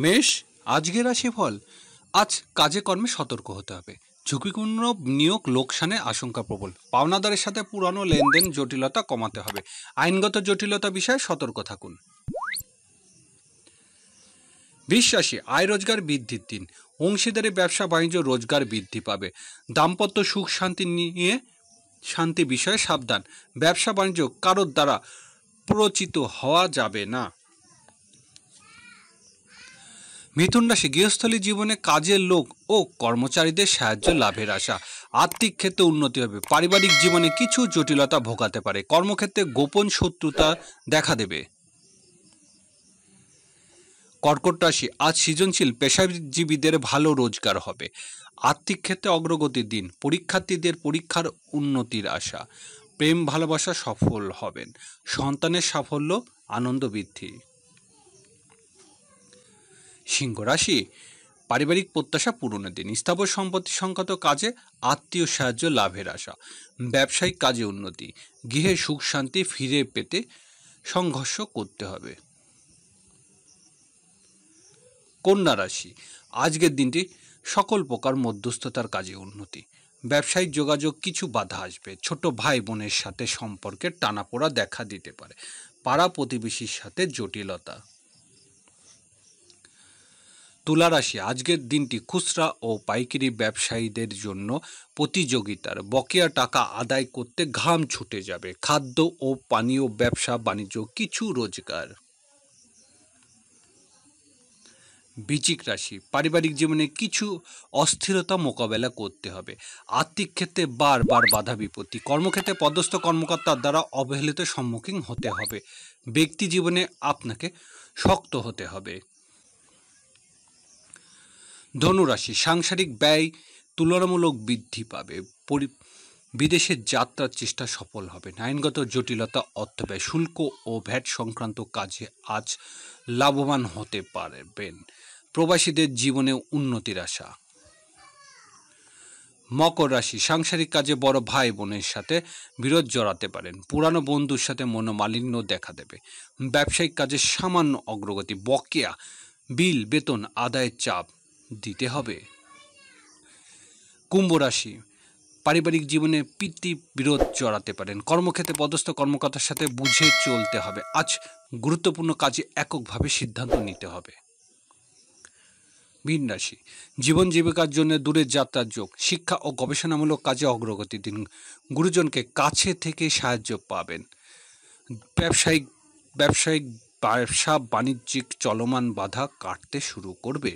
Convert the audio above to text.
মেষ, আজকের রাশিফল। আজ কাজে কর্মে সতর্ক হতে হবে। ঝুঁকিপূর্ণ নিয়োগ লোকসানের আশঙ্কা প্রবল। পাওনাদারের সাথে পুরানো লেনদেন জটিলতা কমাতে হবে। আইনগত জটিলতা বিষয়ে সতর্ক থাকুন। বিশ্বাসী, আয় রোজগার বৃদ্ধির দিন। অংশীদারি ব্যবসা বাণিজ্য রোজগার বৃদ্ধি পাবে। দাম্পত্য সুখ শান্তি নিয়ে শান্তি বিষয়ে সাবধান। ব্যবসা বাণিজ্য কারোর দ্বারা প্ররোচিত হওয়া যাবে না। মিথুন রাশি, গৃহস্থলী জীবনে কাজের লোক ও কর্মচারীদের সাহায্য লাভের আশা। আর্থিক ক্ষেত্রে উন্নতি হবে। পারিবারিক জীবনে কিছু জটিলতা ভোগাতে পারে। কর্মক্ষেত্রে গোপন শত্রুতা দেখা দেবে। কর্কট রাশি, আজ সৃজনশীল পেশাজীবীদের ভালো রোজগার হবে। আর্থিক ক্ষেত্রে অগ্রগতির দিন। পরীক্ষার্থীদের পরীক্ষার উন্নতির আশা। প্রেম ভালোবাসা সফল হবেন। সন্তানের সাফল্য আনন্দ বৃদ্ধি। সিংহ রাশি, পারিবারিক প্রত্যাশা পূরণের দিন। স্থাবর সম্পত্তি সংক্রান্ত কাজে আত্মীয় সাহায্য লাভের আশা। ব্যবসায়িক কাজে উন্নতি। গৃহে সুখ শান্তি ফিরে পেতে সংঘর্ষ করতে হবে। কন্যা রাশি, আজকের দিনটি সকল প্রকার মধ্যস্থতার কাজে উন্নতি। ব্যবসায়িক যোগাযোগ কিছু বাধা আসবে। ছোট ভাই বোনের সাথে সম্পর্কের টানাপোড়া দেখা দিতে পারে। পাড়া প্রতিবেশীর সাথে জটিলতা। তুলা রাশি, আজকের দিনটি খুচরা ও পাইকারি ব্যবসায়ীদের জন্য প্রতিযোগিতার। বকেয়া টাকা আদায় করতে ঘাম ছুটে যাবে। খাদ্য ও পানীয় ব্যবসা বাণিজ্য কিছু রোজগার। বৃশ্চিক রাশি, পারিবারিক জীবনে কিছু অস্থিরতা মোকাবেলা করতে হবে। আর্থিক ক্ষেত্রে বারবার বাধা বিপত্তি। কর্মক্ষেত্রে পদস্থ কর্মকর্তার দ্বারা অবহেলিত সম্মুখীন হতে হবে। ব্যক্তি জীবনে আপনাকে শক্ত হতে হবে। ধনুরাশি, সাংসারিক ব্যয় তুলনামূলক বৃদ্ধি পাবে। বিদেশের যাত্রার চেষ্টা সফল হবে। আইনগত জটিলতা, অর্থব্যয়, শুল্ক ও ভ্যাট সংক্রান্ত কাজে আজ লাভবান হতে পারবেন। প্রবাসীদের জীবনে উন্নতির আশা। মকর রাশি, সাংসারিক কাজে বড় ভাই বোনের সাথে বিরোধ জড়াতে পারেন। পুরানো বন্ধুর সাথে মনোমালিন্য দেখা দেবে। ব্যবসায়িক কাজে সামান্য অগ্রগতি। বকেয়া বিল বেতন আদায়ের চাপ দিতে হবে। কুম্ভ রাশি, পারিবারিক জীবনে পিতৃ বিরোধ জড়াতে পারেন। কর্মক্ষেত্রে পদস্থ কর্মকর্তার সাথে বুঝে চলতে হবে। আজ গুরুত্বপূর্ণ কাজে এককভাবে সিদ্ধান্ত নিতে হবে। মীন রাশি, জীবন জীবিকার জন্য দূরের যাত্রার যোগ। শিক্ষা ও গবেষণামূলক কাজে অগ্রগতি দিন। গুরুজনকে কাছে থেকে সাহায্য পাবেন। ব্যবসা বাণিজ্যিক চলমান বাধা কাটতে শুরু করবে।